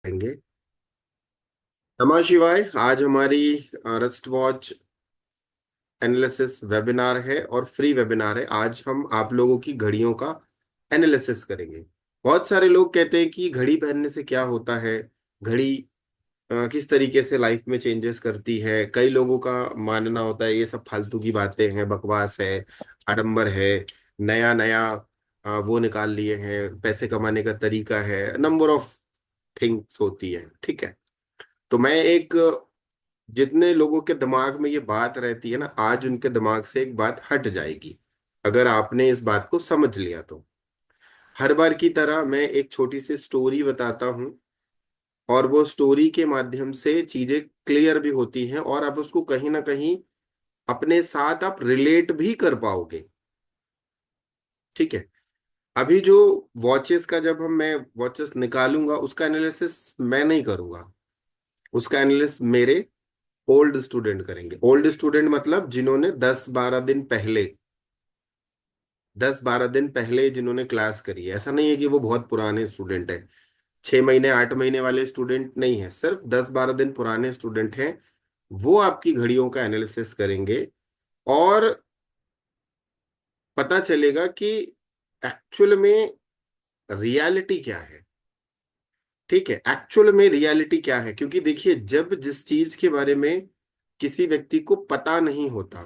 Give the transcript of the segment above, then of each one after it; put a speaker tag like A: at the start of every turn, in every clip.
A: करेंगे। नमः शिवाय। आज हमारी रस्ट वॉच एनालिसिस वेबिनार है और फ्री वेबिनार है। आज हम आप लोगों की घड़ियों का एनालिसिस करेंगे। बहुत सारे लोग कहते हैं कि घड़ी पहनने से क्या होता है, घड़ी किस तरीके से लाइफ में चेंजेस करती है। कई लोगों का मानना होता है ये सब फालतू की बातें हैं, बकवास है, आडंबर है, नया नया वो निकाल लिए हैं, पैसे कमाने का तरीका है, नंबर ऑफ थिंग्स होती है। ठीक है। तो मैं एक, जितने लोगों के दिमाग में ये बात रहती है ना, आज उनके दिमाग से एक बात हट जाएगी अगर आपने इस बात को समझ लिया तो। हर बार की तरह मैं एक छोटी सी स्टोरी बताता हूँ और वो स्टोरी के माध्यम से चीजें क्लियर भी होती हैं और आप उसको कहीं ना कहीं अपने साथ आप रिलेट भी कर पाओगे। ठीक है। अभी जो वॉचेस का, जब मैं वॉचेस निकालूंगा उसका एनालिसिस मैं नहीं करूंगा, उसका एनालिसिस मेरे ओल्ड स्टूडेंट करेंगे। ओल्ड स्टूडेंट मतलब जिन्होंने 10-12 दिन पहले जिन्होंने क्लास करी है। ऐसा नहीं है कि वो बहुत पुराने स्टूडेंट है, 6 महीने 8 महीने वाले स्टूडेंट नहीं है, सिर्फ 10-12 दिन पुराने स्टूडेंट हैं। वो आपकी घड़ियों का एनालिसिस करेंगे और पता चलेगा कि एक्चुअल में रियलिटी क्या है। ठीक है, एक्चुअल में रियलिटी क्या है, क्योंकि देखिए जब जिस चीज के बारे में किसी व्यक्ति को पता नहीं होता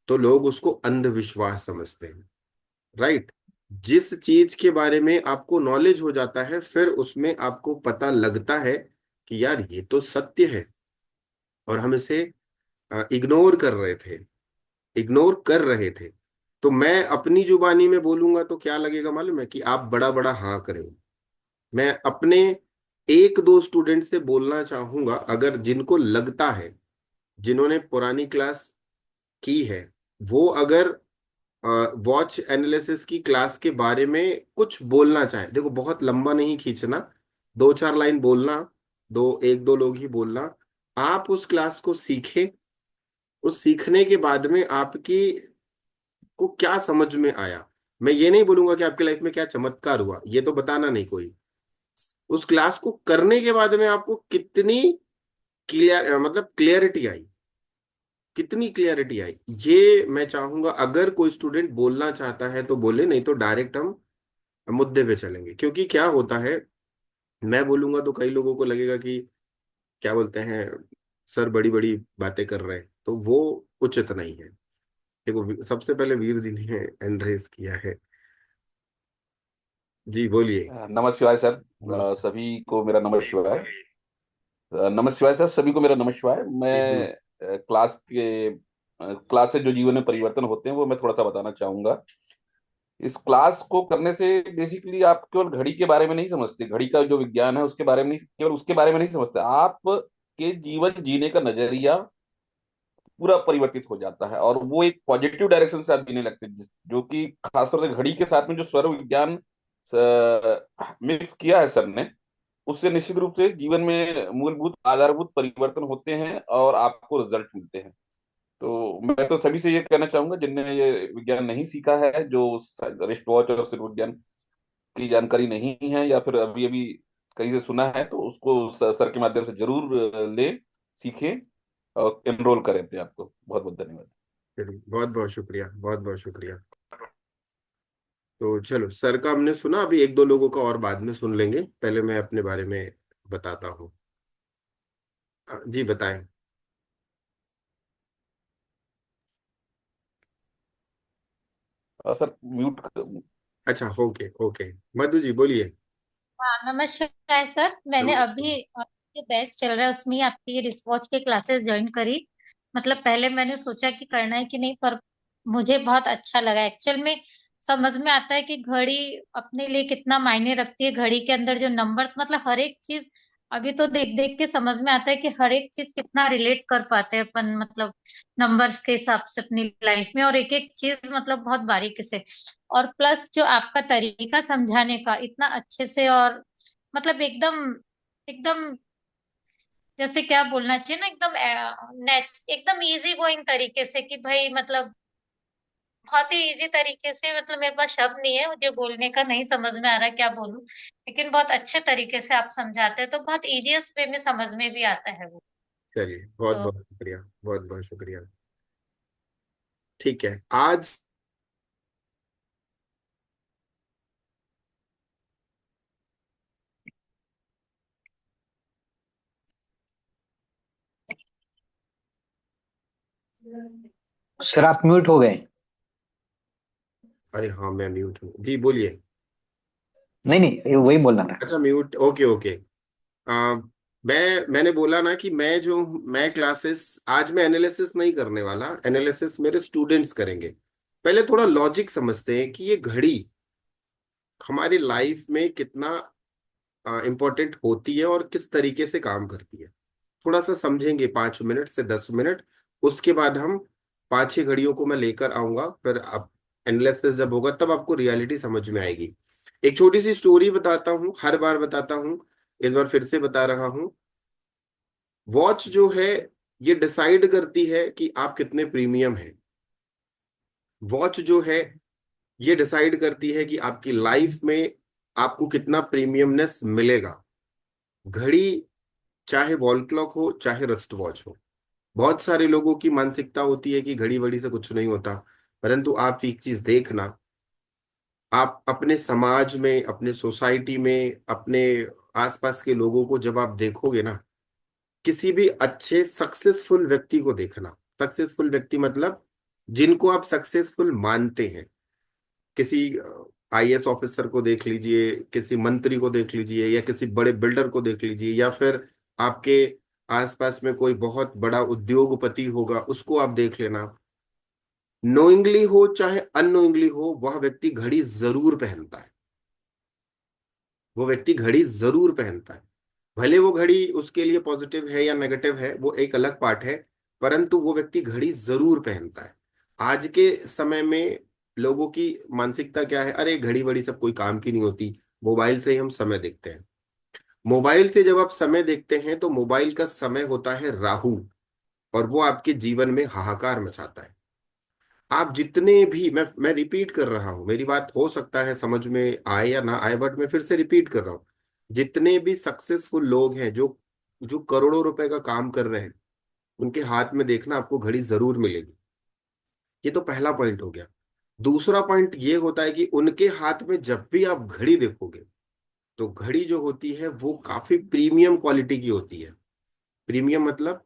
A: तो लोग उसको अंधविश्वास समझते हैं। राइट। जिस चीज के बारे में आपको नॉलेज हो जाता है फिर उसमें आपको पता लगता है कि यार ये तो सत्य है और हम इसे इग्नोर कर रहे थे। तो मैं अपनी जुबानी में बोलूंगा तो क्या लगेगा मालूम है, कि आप बड़ा बड़ा हाँ करें। मैं अपने एक दो स्टूडेंट से बोलना चाहूंगा, अगर जिनको लगता है, जिन्होंने पुरानी क्लास की है, वो अगर वॉच एनालिसिस की क्लास के बारे में कुछ बोलना चाहे, देखो बहुत लंबा नहीं खींचना, 2-4 लाइन बोलना, एक दो लोग ही बोलना। आप उस क्लास को सीखें, उस सीखने के बाद में आपकी को क्या समझ में आया। मैं ये नहीं बोलूंगा कि आपकी लाइफ में क्या चमत्कार हुआ, ये तो बताना नहीं कोई। उस क्लास को करने के बाद में आपको कितनी क्लियर, मतलब क्लियरिटी आई, कितनी क्लियरिटी आई, ये मैं चाहूंगा। अगर कोई स्टूडेंट बोलना चाहता है तो बोले, नहीं तो डायरेक्ट हम मुद्दे पे चलेंगे। क्योंकि क्या होता है, मैं बोलूंगा तो कई लोगों को लगेगा कि क्या बोलते हैं, सर बड़ी बड़ी बातें कर रहे हैं, तो वो उचित नहीं है। देखो सबसे पहले वीर जी ने एंड्रेस किया है। जी बोलिए।
B: नमः शिवाय सर।
A: नमस्कार।
B: सभी को मेरा नमः शिवाय। नमः शिवाय सर, सभी को मेरा नमः शिवाय।
A: जी।
B: मैं क्लास से जो जीवन में परिवर्तन होते हैं वो मैं थोड़ा सा बताना चाहूंगा। इस क्लास को करने से बेसिकली आप केवल घड़ी के बारे में नहीं समझते, घड़ी का जो विज्ञान है उसके बारे में नहीं, केवल उसके बारे में नहीं समझते, आप के जीवन जीने का नजरिया पूरा परिवर्तित हो जाता है और वो एक पॉजिटिव डायरेक्शन से आप जीने लगते हैं, जो कि खासतौर से घड़ी के साथ में जो स्वर विज्ञान मिक्स किया है सर ने, उससे निश्चित रूप से जीवन में मूलभूत आधारभूत परिवर्तन होते हैं और आपको रिजल्ट मिलते हैं। तो मैं तो सभी से ये कहना चाहूंगा जिनने ये विज्ञान नहीं सीखा है, जो रिस्ट वॉच और सिर विज्ञान की जानकारी नहीं है या फिर अभी अभी कहीं से सुना है, तो उसको सर के माध्यम से जरूर ले, सीखें और एनरोल करें अपने आप को। बहुत बहुत धन्यवाद।
A: चलिए, बहुत बहुत शुक्रिया, बहुत बहुत शुक्रिया। तो चलो, सर का हमने सुना, अभी एक दो लोगों का और बाद में सुन लेंगे, पहले मैं अपने बारे में बताता हूँ। जी बताएं।
B: Sir mute.
A: अच्छा, ओके ओके। मधु जी बोलिए।
C: हाँ, नमस्कार सर। मैंने
A: नमस्ते।
C: अभी आपके बैच चल रहा है उसमें ही आपकी ये रिस्ट वॉच के क्लासेस ज्वाइन करी। मतलब पहले मैंने सोचा कि करना है कि नहीं, पर मुझे बहुत अच्छा लगा एक्चुअल में। समझ में आता है कि घड़ी अपने लिए कितना मायने रखती है। घड़ी के अंदर जो नंबर्स, मतलब हर एक चीज अभी तो देख देख के समझ में आता है कि हर एक चीज कितना रिलेट कर पाते हैं अपन, मतलब नंबर्स के हिसाब से अपनी लाइफ में, और एक एक चीज मतलब बहुत बारीकी से। और प्लस जो आपका तरीका समझाने का इतना अच्छे से, और मतलब एकदम एकदम जैसे क्या बोलना चाहिए ना, एकदम एकदम इजी गोइंग तरीके से कि भाई मतलब बहुत ही इजी तरीके से, मतलब मेरे पास शब्द नहीं है, मुझे बोलने का नहीं समझ में आ रहा क्या बोलूं, लेकिन बहुत अच्छे तरीके से आप समझाते हैं, तो बहुत इजीएस्ट वे में समझ में भी आता है वो।
A: चलिए, बहुत
C: तो
A: बहुत शुक्रिया, बहुत बहुत शुक्रिया। ठीक है, आज
D: सर आप म्यूट हो गए।
A: अरे हाँ, मैं म्यूट हूँ जी, बोलिए।
D: नहीं नहीं, वही बोलना था।
A: अच्छा, म्यूट, ओके ओके। आ, मैंने बोला ना कि मैं क्लासेस, आज मैं एनालिसिस नहीं करने वाला, एनालिसिस मेरे स्टूडेंट्स करेंगे। पहले थोड़ा लॉजिक समझते हैं कि ये घड़ी हमारी लाइफ में कितना इम्पोर्टेंट होती है और किस तरीके से काम करती है। थोड़ा सा समझेंगे 5 मिनट से 10 मिनट। उसके बाद हम 5-6 घड़ियों को मैं लेकर आऊंगा, फिर आप एनालिसिस जब होगा तब आपको रियलिटी समझ में आएगी। एक छोटी सी स्टोरी बताता हूँ, हर बार बताता हूँ, इस बार फिर से बता रहा हूँ। वॉच जो है, ये डिसाइड करती है कि आप कितने प्रीमियम हैं। वॉच जो है, ये डिसाइड करती है कि आपकी लाइफ में आपको कितना प्रीमियमनेस मिलेगा। घड़ी, चाहे वॉल क्लॉक हो चाहे रस्ट वॉच हो, बहुत सारे लोगों की मानसिकता होती है कि घड़ी वड़ी से कुछ नहीं होता। परंतु आप एक चीज देखना, आप अपने समाज में, अपने सोसाइटी में, अपने आसपास के लोगों को जब आप देखोगे ना, किसी भी अच्छे सक्सेसफुल व्यक्ति को देखना। सक्सेसफुल व्यक्ति मतलब जिनको आप सक्सेसफुल मानते हैं। किसी आईएएस ऑफिसर को देख लीजिए, किसी मंत्री को देख लीजिए, या किसी बड़े बिल्डर को देख लीजिए, या फिर आपके आसपास में कोई बहुत बड़ा उद्योगपति होगा, उसको आप देख लेना। नोइंगली हो चाहे अननोइंगली हो, वह व्यक्ति घड़ी जरूर पहनता है। वो व्यक्ति घड़ी जरूर पहनता है। भले वो घड़ी उसके लिए पॉजिटिव है या नेगेटिव है, वो एक अलग पार्ट है, परंतु वो व्यक्ति घड़ी जरूर पहनता है। आज के समय में लोगों की मानसिकता क्या है? अरे घड़ी वड़ी सब कोई काम की नहीं होती, मोबाइल से ही हम समय देखते हैं। मोबाइल से जब आप समय देखते हैं तो मोबाइल का समय होता है राहु, और वो आपके जीवन में हाहाकार मचाता है। आप जितने भी, मैं रिपीट कर रहा हूं, मेरी बात हो सकता है समझ में आए या ना आए, बट मैं फिर से रिपीट कर रहा हूं। जितने भी सक्सेसफुल लोग हैं, जो जो करोड़ों रुपए का काम कर रहे हैं, उनके हाथ में देखना आपको घड़ी जरूर मिलेगी। ये तो पहला पॉइंट हो गया। दूसरा पॉइंट ये होता है कि उनके हाथ में जब भी आप घड़ी देखोगे, तो घड़ी जो होती है वो काफी प्रीमियम क्वालिटी की होती है। प्रीमियम मतलब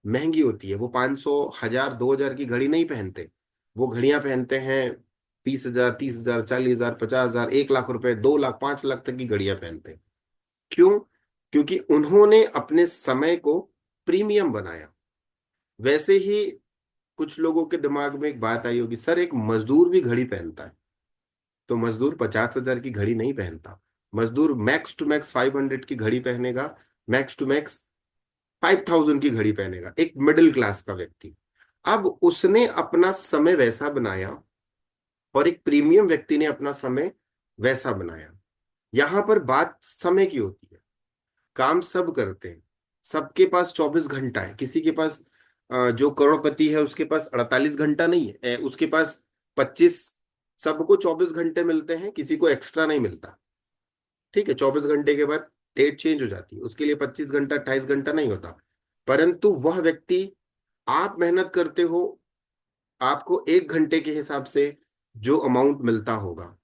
A: महंगी होती है। वो 500, 1000, 2000 की घड़ी नहीं पहनते। वो घड़ियां पहनते हैं 20,000, 30,000, 40,000, 50,000, 1 लाख रुपए, 2 लाख, 5 लाख तक की घड़ियां पहनते हैं। क्यों? क्योंकि उन्होंने अपने समय को प्रीमियम बनाया। वैसे ही कुछ लोगों के दिमाग में एक बात आई होगी, सर एक मजदूर भी घड़ी पहनता है। तो मजदूर 50,000 की घड़ी नहीं पहनता। मजदूर मैक्स टू मैक्स 500 की घड़ी पहनेगा, मैक्स टू मैक्स 5,000 की घड़ी पहनेगा, एक मिडिल क्लास का व्यक्ति। अब उसने अपना समय वैसा बनाया, और एक प्रीमियम व्यक्ति ने अपना समय वैसा बनाया। यहां पर बात समय की होती है। काम सब करते हैं, सबके पास 24 घंटा है। किसी के पास जो करोड़पति है उसके पास 48 घंटा नहीं है, उसके पास 25। सबको 24 घंटे मिलते हैं, किसी को एक्स्ट्रा नहीं मिलता। ठीक है, 24 घंटे के बाद डेट चेंज हो जाती है, उसके लिए 25 घंटा, 28 घंटा नहीं होता। परंतु वह व्यक्ति, आप मेहनत करते हो, आपको 1 घंटे के हिसाब से जो अमाउंट मिलता होगा।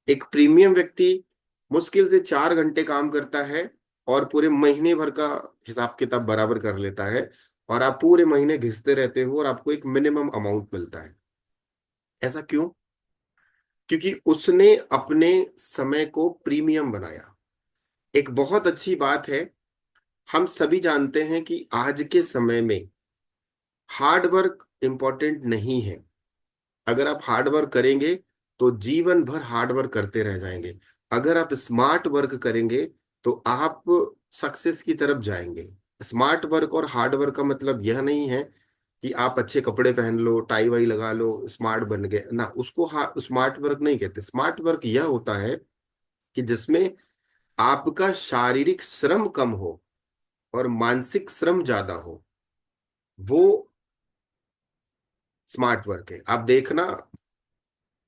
A: एक प्रीमियम व्यक्ति मुश्किल से 4 घंटे काम करता है, और पूरे महीने भर का हिसाब किताब बराबर कर लेता है, और आप पूरे महीने घिसते रहते हो और आपको एक मिनिमम अमाउंट मिलता है। ऐसा क्यों? क्योंकि उसने अपने समय को प्रीमियम बनाया। एक बहुत अच्छी बात है, हम सभी जानते हैं कि आज के समय में हार्ड वर्क इंपॉर्टेंट नहीं है। अगर आप हार्ड वर्क करेंगे तो जीवन भर हार्ड वर्क करते रह जाएंगे। अगर आप स्मार्ट वर्क करेंगे तो आप सक्सेस की तरफ जाएंगे। स्मार्ट वर्क और हार्ड वर्क का मतलब यह नहीं है कि आप अच्छे कपड़े पहन लो, टाई वाई लगा लो, स्मार्ट बन गए ना, उसको स्मार्ट वर्क नहीं कहते। स्मार्ट वर्क यह होता है कि जिसमें आपका शारीरिक श्रम कम हो और मानसिक श्रम ज्यादा हो, वो स्मार्ट वर्क है। आप देखना,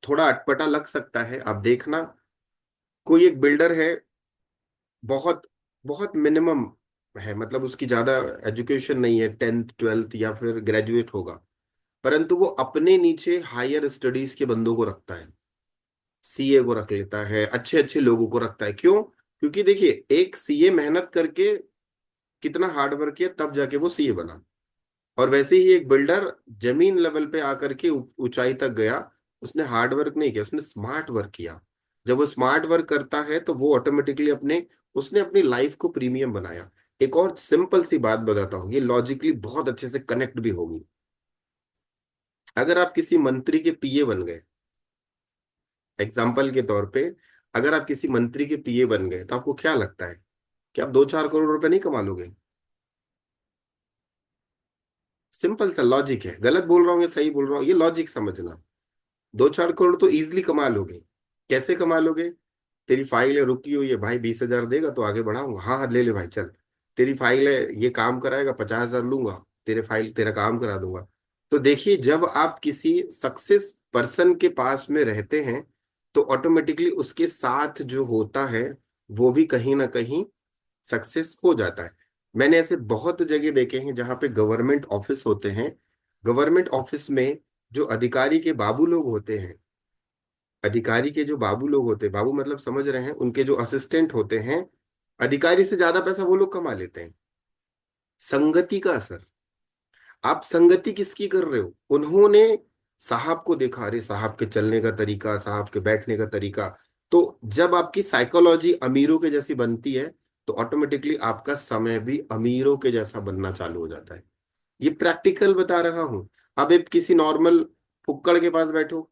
A: थोड़ा अटपटा लग सकता है। आप देखना, कोई एक बिल्डर है, बहुत बहुत मिनिमम है, मतलब उसकी ज्यादा एजुकेशन नहीं है, 10th 12th या फिर ग्रेजुएट होगा, परंतु वो अपने नीचे हायर स्टडीज के बंदों को रखता है, सीए को रख लेता है, अच्छे अच्छे लोगों को रखता है। क्यों? क्योंकि देखिए, एक सीए मेहनत करके कितना हार्ड वर्क किया तब जाके वो सीए बना, और वैसे ही एक बिल्डर जमीन लेवल पे आकर के ऊंचाई तक गया, उसने हार्ड वर्क नहीं किया, उसने स्मार्ट वर्क किया। जब वो स्मार्ट वर्क करता है तो वो ऑटोमेटिकली उसने अपनी लाइफ को प्रीमियम बनाया। एक और सिंपल सी बात बताता हूँ, ये लॉजिकली बहुत अच्छे से कनेक्ट भी होगी। अगर आप किसी मंत्री के पीए बन गए, एग्जाम्पल के तौर पे, अगर आप किसी मंत्री के पीए बन गए, तो आपको क्या लगता है कि आप 2-4 करोड़ रुपए नहीं कमा लोगे? सिंपल सा लॉजिक है, गलत बोल रहा हूँ या सही बोल रहा हूँ, ये लॉजिक समझना। 2-4 करोड़ तो इजिली कमा लोगे। कैसे कमा लोगे? तेरी फाइल है, रुकी हुई है, भाई 20,000 देगा तो आगे बढ़ाऊंगा, हाँ हाँ ले ले भाई चल। तेरी फाइल है, ये काम कराएगा, 50,000 लूंगा, तेरे फाइल तेरा काम करा दूंगा। तो देखिए, जब आप किसी सक्सेस पर्सन के पास में रहते हैं, तो ऑटोमेटिकली उसके साथ जो होता है वो भी कहीं ना कहीं सक्सेस हो जाता है। मैंने ऐसे बहुत जगह देखे हैं जहां पे गवर्नमेंट ऑफिस होते हैं, गवर्नमेंट ऑफिस में जो अधिकारी के बाबू लोग होते हैं, अधिकारी के जो बाबू लोग होते हैं, बाबू मतलब समझ रहे हैं, उनके जो असिस्टेंट होते हैं, अधिकारी से ज्यादा पैसा वो लोग कमा लेते हैं। संगति का असर। आप संगति किसकी कर रहे हो? उन्होंने साहब को देखा, अरे साहब के चलने का तरीका, साहब के बैठने का तरीका। तो जब आपकी साइकोलॉजी अमीरों के जैसी बनती है, तो ऑटोमेटिकली आपका समय भी अमीरों के जैसा बनना चालू हो जाता है। ये प्रैक्टिकल बता रहा हूं। अब एक किसी नॉर्मल फुक्कड़ के पास बैठो,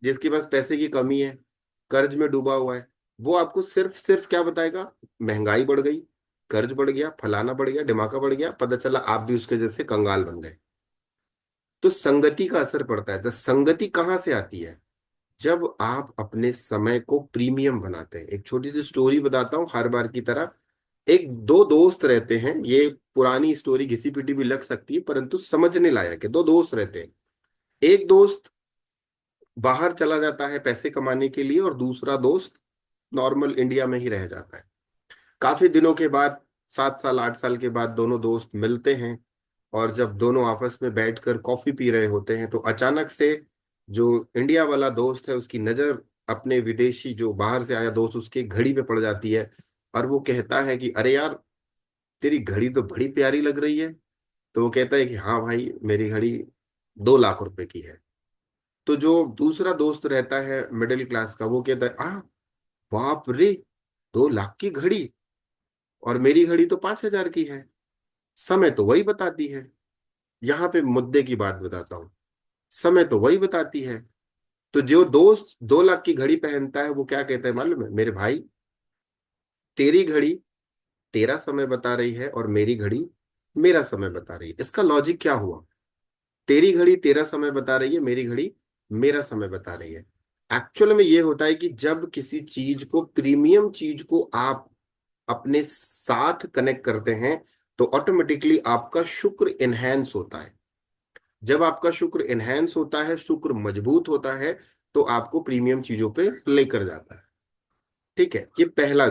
A: जिसके पास पैसे की कमी है, कर्ज में डूबा हुआ है, वो आपको सिर्फ सिर्फ क्या बताएगा? महंगाई बढ़ गई, कर्ज बढ़ गया, फलाना बढ़ गया, ढिमाका बढ़ गया, पता चला आप भी उसके जैसे कंगाल बन गए। तो संगति का असर पड़ता है। तो संगति कहाँ से आती है? जब आप अपने समय को प्रीमियम बनाते हैं। एक छोटी सी स्टोरी बताता हूँ हर बार की तरह। एक दो दोस्त रहते हैं, ये पुरानी स्टोरी घिसी पिटी भी लग सकती है, परंतु समझने लायक है। दो दोस्त रहते हैं, एक दोस्त बाहर चला जाता है पैसे कमाने के लिए, और दूसरा दोस्त नॉर्मल इंडिया में ही रह जाता है। काफी दिनों के बाद, 7 साल 8 साल के बाद दोनों दोस्त मिलते हैं, और जब दोनों आपस में बैठकर कॉफी पी रहे होते हैं, तो अचानक से जो इंडिया वाला दोस्त है, उसकी नजर अपने विदेशी जो बाहर से आया दोस्त उसके घड़ी पे पड़ जाती है, और वो कहता है कि अरे यार, तेरी घड़ी तो बड़ी प्यारी लग रही है। तो वो कहता है कि हाँ भाई, मेरी घड़ी 2 लाख रुपए की है। तो जो दूसरा दोस्त रहता है मिडिल क्लास का, वो कहता है, बाप रे, 2 लाख की घड़ी, और मेरी घड़ी तो 5,000 की है, समय तो वही बताती है। यहाँ पे मुद्दे की बात बताता हूँ, समय तो वही बताती है। तो जो दोस्त 2 लाख की घड़ी पहनता है, वो क्या कहता है मालूम है? मेरे भाई, तेरी घड़ी तेरा समय बता रही है, और मेरी घड़ी मेरा समय बता रही है। इसका लॉजिक क्या हुआ? तेरी घड़ी तेरा समय बता रही है, मेरी घड़ी मेरा समय बता रही है। एक्चुअल में ये होता है कि जब किसी चीज को, प्रीमियम चीज को आप अपने साथ कनेक्ट करते हैं, तो ऑटोमेटिकली आपका शुक्र इनहेंस होता है। जब आपका शुक्र इनहेंस होता है, शुक्र मजबूत होता है, तो आपको प्रीमियम चीजों पे लेकर जाता है। ठीक है, ये पहला।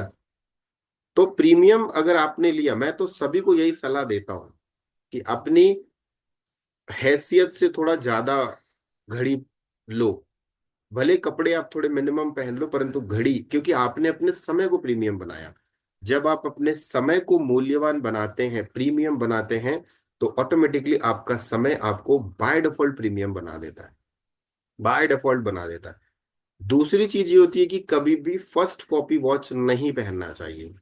A: तो प्रीमियम अगर आपने लिया, मैं तो सभी को यही सलाह देता हूं कि अपनी हैसियत से थोड़ा ज्यादा घड़ी लो। भले कपड़े आप थोड़े मिनिमम पहन लो, परंतु घड़ी, क्योंकि आपने अपने समय को प्रीमियम बनाया। जब आप अपने समय को मूल्यवान बनाते हैं, प्रीमियम बनाते हैं, तो ऑटोमेटिकली आपका समय आपको बाय डिफॉल्ट प्रीमियम बना देता है, बाय डिफॉल्ट बना देता है। दूसरी चीज ये होती है कि कभी भी फर्स्ट कॉपी वॉच नहीं पहनना चाहिए।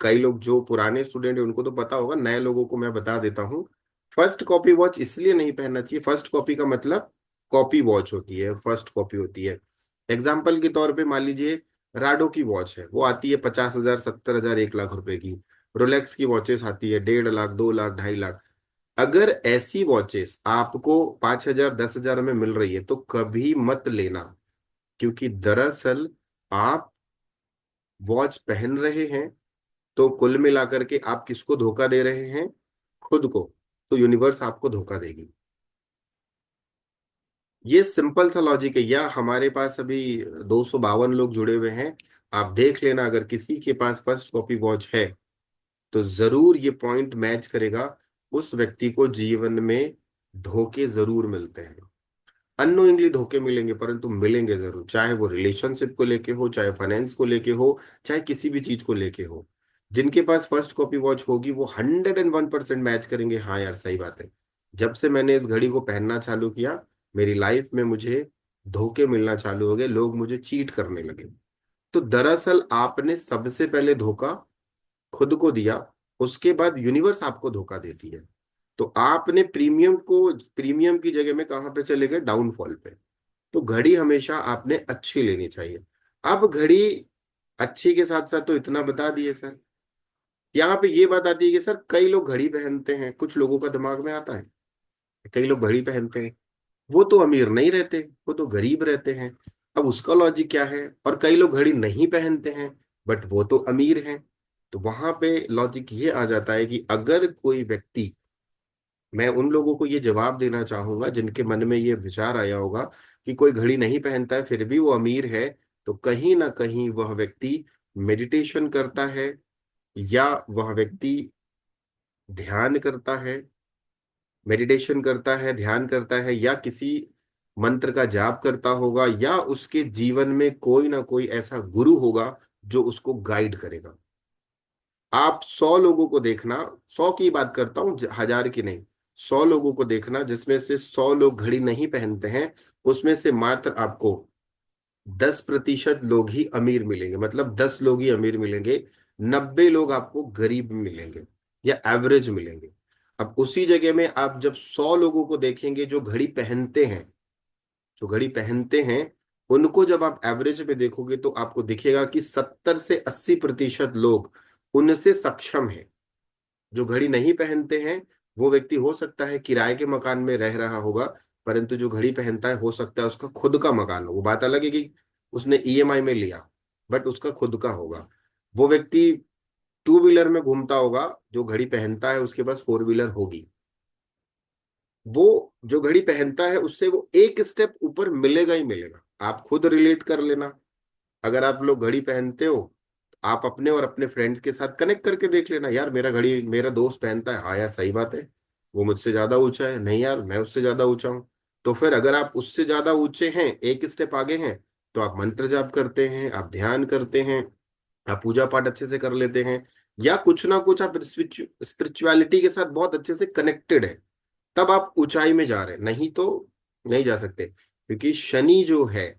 A: कई लोग जो पुराने स्टूडेंट हैं उनको तो पता होगा, नए लोगों को मैं बता देता हूँ। फर्स्ट कॉपी वॉच इसलिए नहीं पहनना चाहिए, फर्स्ट कॉपी का मतलब कॉपी वॉच होती है, फर्स्ट कॉपी होती है। एग्जाम्पल के तौर पे मान लीजिए, राडो की वॉच है, वो आती है 50,000 70,000 1 लाख रुपए की। रोलेक्स की वॉचेस आती है 1.5 लाख 2 लाख 2.5 लाख। अगर ऐसी वॉचेस आपको 5,000 10,000 में मिल रही है, तो कभी मत लेना, क्योंकि दरअसल आप वॉच पहन रहे हैं, तो कुल मिलाकर के आप किसको धोखा दे रहे हैं? खुद को। तो यूनिवर्स आपको धोखा देगी। ये सिंपल सा लॉजिक है। या हमारे पास अभी 252 लोग जुड़े हुए हैं, आप देख लेना, अगर किसी के पास फर्स्ट कॉपी वॉच है तो जरूर ये पॉइंट मैच करेगा। उस व्यक्ति को जीवन में धोखे जरूर मिलते हैं, अननोइंगली धोखे मिलेंगे, परंतु मिलेंगे जरूर, चाहे वो रिलेशनशिप को लेके हो, चाहे फाइनेंस को लेके हो, चाहे किसी भी चीज को लेके हो। जिनके पास फर्स्ट कॉपी वॉच होगी वो 101% मैच करेंगे। हाँ यार, सही बात है, जब से मैंने इस घड़ी को पहनना चालू किया, मेरी लाइफ में मुझे धोखे मिलना चालू हो गए, लोग मुझे चीट करने लगे। तो दरअसल आपने सबसे पहले धोखा खुद को दिया, उसके बाद यूनिवर्स आपको धोखा देती है। तो आपने प्रीमियम की जगह में कहां पे चले गए? डाउनफॉल पे। तो घड़ी हमेशा आपने अच्छी लेनी चाहिए। अब घड़ी अच्छी के साथ साथ तो इतना बता दिए सर, यहाँ पे ये बात आती है कि सर कई लोग घड़ी पहनते हैं, कुछ लोगों का दिमाग में आता है कई लोग घड़ी पहनते हैं, वो तो अमीर नहीं रहते, वो तो गरीब रहते हैं। अब उसका लॉजिक क्या है? और कई लोग घड़ी नहीं पहनते हैं बट वो तो अमीर हैं। तो वहां पे लॉजिक ये आ जाता है कि अगर कोई व्यक्ति, मैं उन लोगों को ये जवाब देना चाहूंगा जिनके मन में ये विचार आया होगा कि कोई घड़ी नहीं पहनता है फिर भी वो अमीर है, तो कहीं ना कहीं वह व्यक्ति मेडिटेशन करता है, या वह व्यक्ति ध्यान करता है, मेडिटेशन करता है, ध्यान करता है, या किसी मंत्र का जाप करता होगा, या उसके जीवन में कोई ना कोई ऐसा गुरु होगा जो उसको गाइड करेगा। आप 100 लोगों को देखना, 100 की बात करता हूं, हजार की नहीं, 100 लोगों को देखना जिसमें से 100 लोग घड़ी नहीं पहनते हैं, उसमें से मात्र आपको 10% लोग ही अमीर मिलेंगे, मतलब 10 लोग ही अमीर मिलेंगे, 90 लोग आपको गरीब मिलेंगे या एवरेज मिलेंगे। अब उसी जगह में आप जब 100 लोगों को देखेंगे जो घड़ी पहनते हैं, जो घड़ी पहनते हैं, उनको जब आप एवरेज में देखोगे तो आपको दिखेगा कि 70 से 80% लोग उनसे सक्षम है। जो घड़ी नहीं पहनते हैं वो व्यक्ति हो सकता है किराए के मकान में रह रहा होगा, परंतु जो घड़ी पहनता है हो सकता है उसका खुद का मकान हो। वो बात अलग है कि उसने ईएमआई में लिया, बट उसका खुद का होगा। वो व्यक्ति टू व्हीलर में घूमता होगा, जो घड़ी पहनता है उसके पास फोर व्हीलर होगी। वो जो घड़ी पहनता है उससे वो एक स्टेप ऊपर मिलेगा ही मिलेगा। आप खुद रिलेट कर लेना, अगर आप लोग घड़ी पहनते हो, आप अपने और अपने फ्रेंड्स के साथ कनेक्ट करके देख लेना, यार मेरा घड़ी मेरा दोस्त पहनता है, हाँ यार सही बात है, वो मुझसे ज्यादा ऊंचा है, नहीं यार मैं उससे ज्यादा ऊंचा हूं। तो फिर अगर आप उससे ज्यादा ऊंचे हैं, एक स्टेप आगे हैं, तो आप मंत्र जाप करते हैं, आप ध्यान करते हैं, आप पूजा पाठ अच्छे से कर लेते हैं, या कुछ ना कुछ आप स्पिरिचुअलिटी के साथ बहुत अच्छे से कनेक्टेड है, तब आप ऊंचाई में जा रहे हैं, नहीं तो नहीं जा सकते। क्योंकि शनि जो है,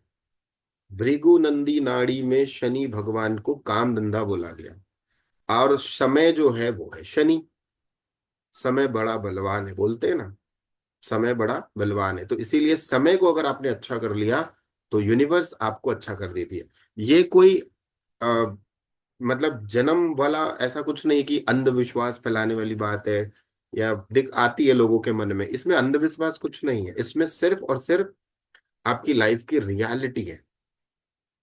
A: भृगु नंदी नाड़ी में शनि भगवान को काम धंधा बोला गया, और समय जो है वो है शनि। समय बड़ा बलवान है, बोलते हैं ना, समय बड़ा बलवान है। तो इसीलिए समय को अगर आपने अच्छा कर लिया तो यूनिवर्स आपको अच्छा कर देती है। ये कोई आ, मतलब जन्म वाला ऐसा कुछ नहीं कि अंधविश्वास फैलाने वाली बात है, या दिख आती है लोगों के मन में, इसमें अंधविश्वास कुछ नहीं है, इसमें सिर्फ और सिर्फ आपकी लाइफ की रियलिटी है।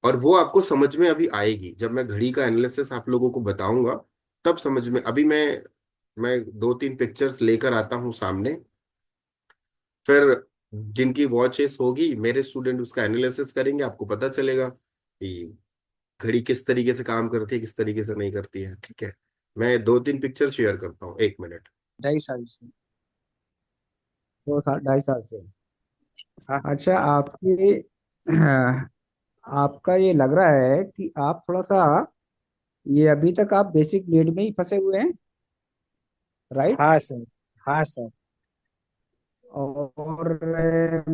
A: और वो आपको समझ में अभी आएगी जब मैं घड़ी का एनालिसिस आप लोगों को बताऊंगा, तब समझ में। अभी मैं 2-3 पिक्चर्स लेकर आता हूँ सामने, फिर जिनकी वॉचेस होगी मेरे स्टूडेंट उसका एनालिसिस करेंगे, आपको पता चलेगा कि घड़ी किस तरीके से काम करती है, किस तरीके से नहीं करती है। ठीक है, मैं 2-3 पिक्चर शेयर करता हूँ, 1 मिनट।
E: 2.5 साल से।
F: 2 साल 2.5 साल से।
E: हाँ
F: अच्छा, आपके आपका ये लग रहा है कि आप थोड़ा सा, ये अभी तक आप बेसिक नीड में ही फंसे हुए हैं, राइट?
E: हाँ सर। हाँ सर।
F: और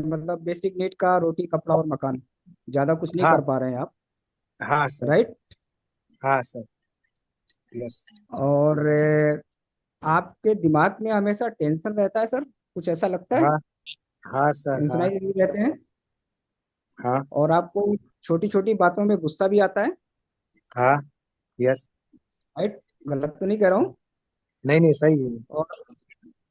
F: मतलब बेसिक नीड का रोटी कपड़ा और मकान, ज्यादा कुछ नहीं
E: हाँ।
F: कर पा रहे हैं आप,
E: हाँ सर।
F: राइट?
E: हाँ सर। यस।
F: और आपके दिमाग में हमेशा टेंशन रहता है सर, कुछ ऐसा लगता है?
E: हाँ। हाँ सर। हाँ।
F: टेंशनाइज रहते हैं,
E: हाँ।
F: और आपको छोटी छोटी बातों में गुस्सा भी आता है,
E: हाँ। यस।
F: राइट? गलत तो नहीं कह रहा हूँ?
E: नहीं नहीं, सही है।
F: और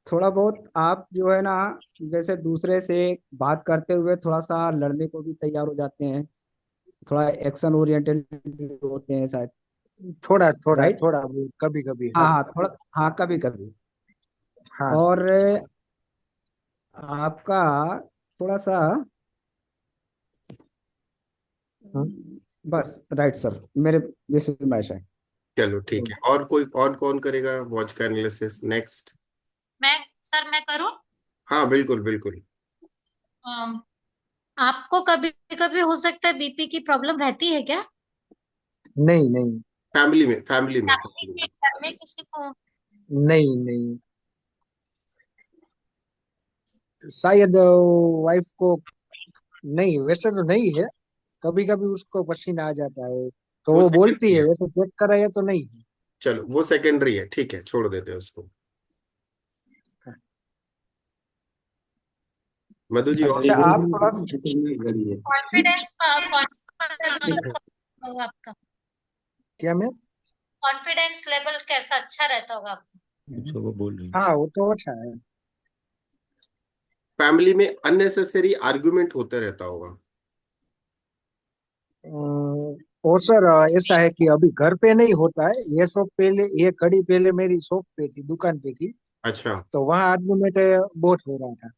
F: थोड़ा बहुत आप जो है ना, जैसे दूसरे से बात करते हुए थोड़ा सा लड़ने को भी तैयार हो जाते हैं, थोड़ा एक्शन ओरिएंटेड होते हैं शायद,
E: थोड़ा थोड़ा
F: राइट?
E: थोड़ा वो कभी कभी।
F: हाँ
E: हाँ।
F: हाँ, थोड़ा, हाँ कभी कभी।
E: हाँ।
F: और आपका थोड़ा सा बस राइट सर, मेरे दिस इज माय शाय।
A: चलो ठीक है, और कोई और कौन करेगा वॉच का एनालिसिस नेक्स्ट?
C: मैं करूँ?
A: हाँ बिल्कुल बिल्कुल।
C: अम, आपको कभी कभी हो सकता है बीपी की प्रॉब्लम रहती है क्या?
E: नहीं नहीं
A: फैमिली में
C: घर में किसी को?
E: नहीं नहीं, शायद वाइफ को। नहीं, वैसे तो नहीं है। कभी कभी उसको पसीना आ जाता है तो
A: वो
E: वो बोलती
A: सेकेंडरी
E: है,
A: है।
E: वैसे चेक कराया तो नहीं है।
A: चलो वो सेकेंडरी है, ठीक है, छोड़ देते हैं उसको। मधु जी और
F: अच्छा, आप थोड़ा
C: कॉन्फिडेंस होगा आपका?
E: क्या मैं?
C: कॉन्फिडेंस लेवल कैसा अच्छा रहता होगा आपका?
G: अच्छा वो बोल रही
E: हाँ, वो तो अच्छा है।
A: फैमिली में अननेसेसरी आर्गुमेंट होते रहता होगा।
E: और सर ऐसा है कि अभी घर पे नहीं होता है, ये शॉप पहले, ये घड़ी पहले मेरी शॉप पे थी, दुकान पे थी,
A: अच्छा।
E: तो वहाँ आर्गुमेंट बहुत हो रहा था।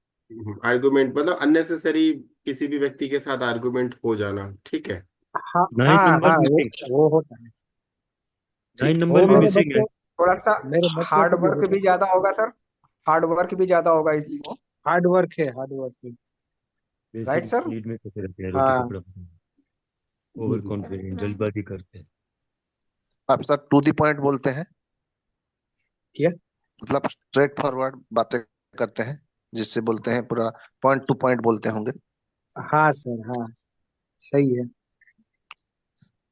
A: आर्गुमेंट मतलब अननेसेसरी किसी भी व्यक्ति के साथ आर्गुमेंट हो जाना, ठीक है।
E: हाँ
G: 9
E: हाँ
G: नंबर
E: हाँ,
G: मिसिंग है,
E: वो होता है।
G: 9
A: ठीक है।
G: नंबर
E: वो
G: भी
A: और
G: मिसिंग है।
F: थोड़ा सा
E: मेरे बच्चों
F: हार्ड
E: को भी
F: वर्क
E: होता
F: भी
E: है।
F: ज्यादा होगा सर, हार्ड वर्क भी ज्यादा होगा इसलिए,
E: हार्ड वर्क है, हार्ड वर्क है।
G: Basic
F: right sir?
G: नीड में कैसे रहते हैं, रोटी
E: हाँ
G: कपड़ा,
E: जी
G: ओवर
E: जी।
G: कॉन्फिडेंट, जल्दबाजी करते हैं।
H: आप सर टू दी पॉइंट बोलते हैं,
E: क्या?
H: मतलब स्ट्रेट फॉरवर्ड बातें करते हैं, जिससे बोलते हैं पूरा पॉइंट टू पॉइंट बोलते होंगे।
E: हाँ सर, हाँ सही है।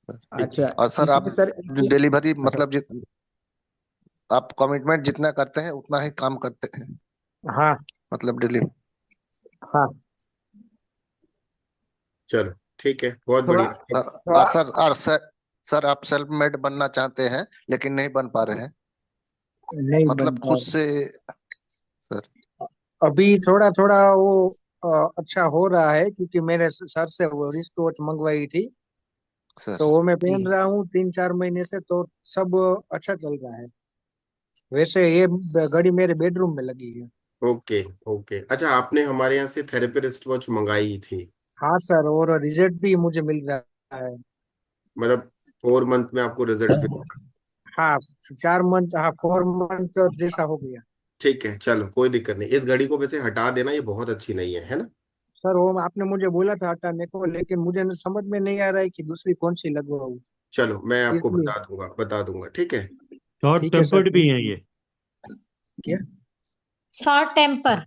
A: ठीक
F: अच्छा,
H: और सर
F: इसमें
H: आप
F: सर
H: डिलीवरी
F: अच्छा,
H: मतलब आप कमिटमेंट जितना करते हैं उतना ही काम करते हैं,
E: हाँ
H: मतलब डिलीवरी।
E: हाँ।
A: चलो ठीक है, बहुत
F: थोड़ा
A: बढ़िया।
H: सर
F: थोड़ा
H: सर आप सेल्फ मेड बनना चाहते हैं लेकिन नहीं बन पा रहे हैं,
E: नहीं
H: मतलब
E: बनता
H: खुद
E: है।
H: से। सर
E: अभी थोड़ा थोड़ा वो अच्छा हो रहा है, क्योंकि मेरे सर से वो रिस्ट वॉच मंगवाई थी, तो
H: सर
E: वो मैं
F: जी
E: पहन रहा हूँ 3-4 महीने से, तो सब अच्छा चल रहा है। वैसे ये घड़ी मेरे बेडरूम में लगी है।
A: ओके ओके, अच्छा आपने हमारे यहाँ से थेरेपी रिस्ट वॉच मंगाई थी?
E: हाँ सर, और रिजल्ट भी मुझे मिल रहा है।
A: मतलब 4 मंथ में आपको रिजल्ट भी?
E: हाँ, 4 मंथ, हाँ 4 मंथ जैसा हो गया।
A: ठीक है, चलो कोई दिक्कत नहीं, इस घड़ी को वैसे हटा देना, ये बहुत अच्छी नहीं है ना?
E: सर वो आपने मुझे बोला था हटाने को, लेकिन मुझे समझ में नहीं आ रहा है कि दूसरी कौन सी लगवाऊँ,
A: चलो मैं आपको
E: इसलिए।
A: बता दूंगा, ठीक है।
G: शॉर्ट
E: ठीक है सर,
G: टेम्पर्ड भी
E: ठीक।
G: है ये।
E: क्या?
C: Short temper?